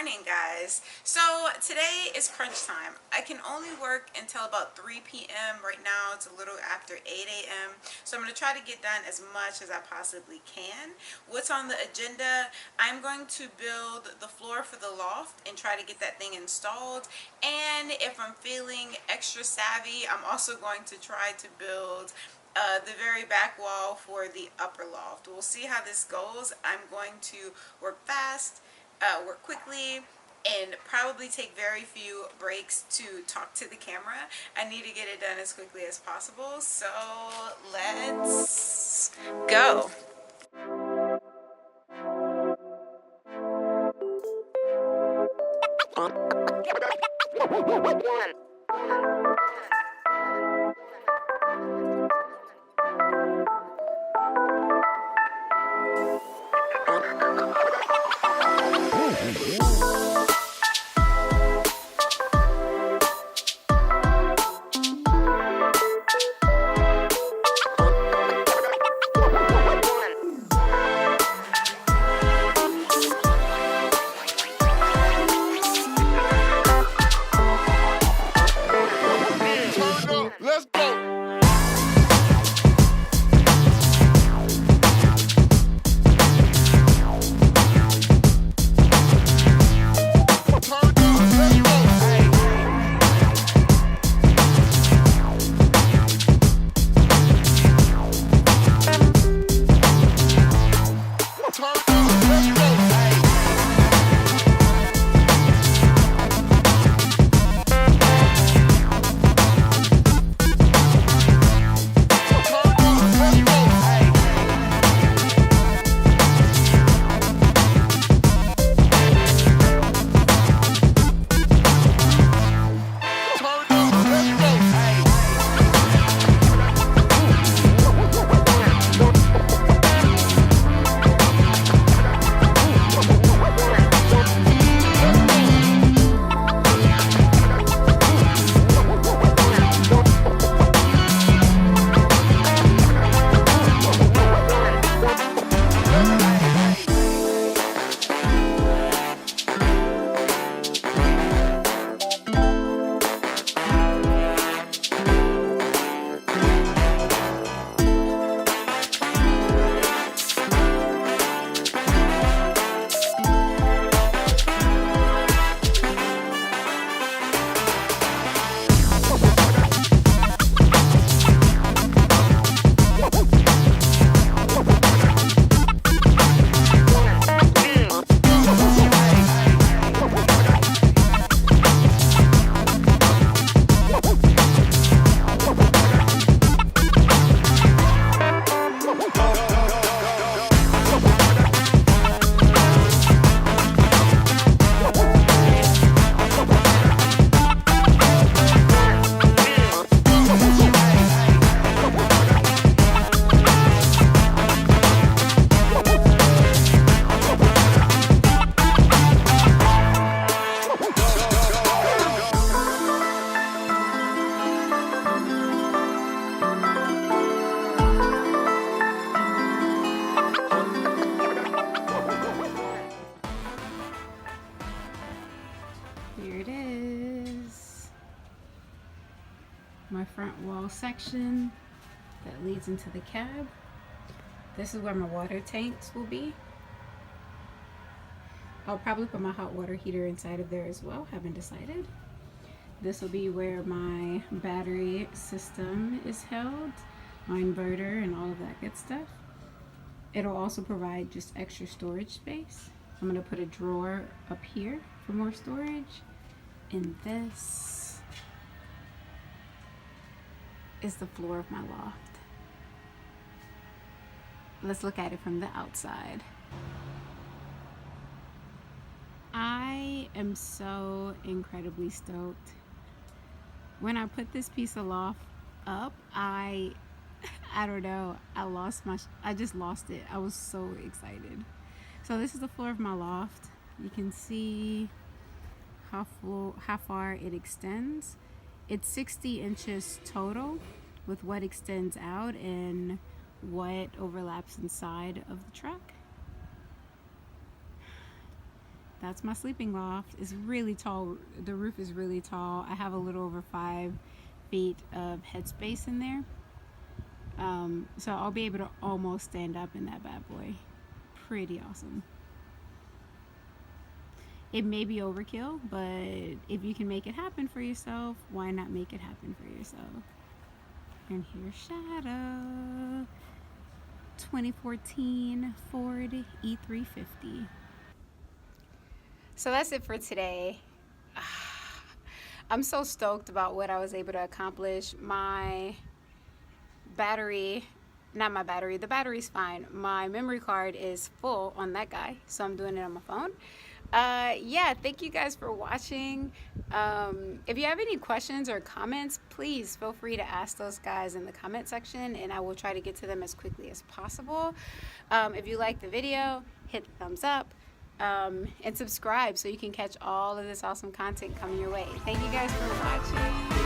morning, guys. So today is crunch time. I can only work until about 3 p.m. Right now it's a little after 8 a.m. So I'm going to try to get done as much as I possibly can. What's on the agenda? I'm going to build the floor for the loft and try to get that thing installed. And if I'm feeling extra savvy, I'm also going to try to build the very back wall for the upper loft. We'll see how this goes. I'm going to work fast, work quickly, and probably take very few breaks to talk to the camera. I need to get it done as quickly as possible, so let's go. Let's go. Here it is. My front wall section that leads into the cab. This is where my water tanks will be. I'll probably put my hot water heater inside of there as well, haven't decided. This will be where my battery system is held, my inverter and all of that good stuff. It'll also provide just extra storage space. I'm gonna put a drawer up here for more storage. And this is the floor of my loft. Let's look at it from the outside. I am so incredibly stoked. When I put this piece of loft up, I don't know, I just lost it. I was so excited. So this is the floor of my loft. You can see how far it extends. It's 60 inches total with what extends out and what overlaps inside of the truck. That's my sleeping loft. It's really tall. The roof is really tall. I have a little over 5 feet of headspace in there. So I'll be able to almost stand up in that bad boy. Pretty awesome. It may be overkill, but if you can make it happen for yourself, why not make it happen for yourself? And here's Shadow. 2014 Ford E350. So that's it for today. I'm so stoked about what I was able to accomplish. My battery, not my battery, the battery's fine. My memory card is full on that guy, so I'm doing it on my phone. Yeah, thank you guys for watching. If you have any questions or comments, please feel free to ask those guys in the comment section, and I will try to get to them as quickly as possible. If you like the video, hit the thumbs up, and subscribe so you can catch all of this awesome content coming your way. Thank you guys for watching.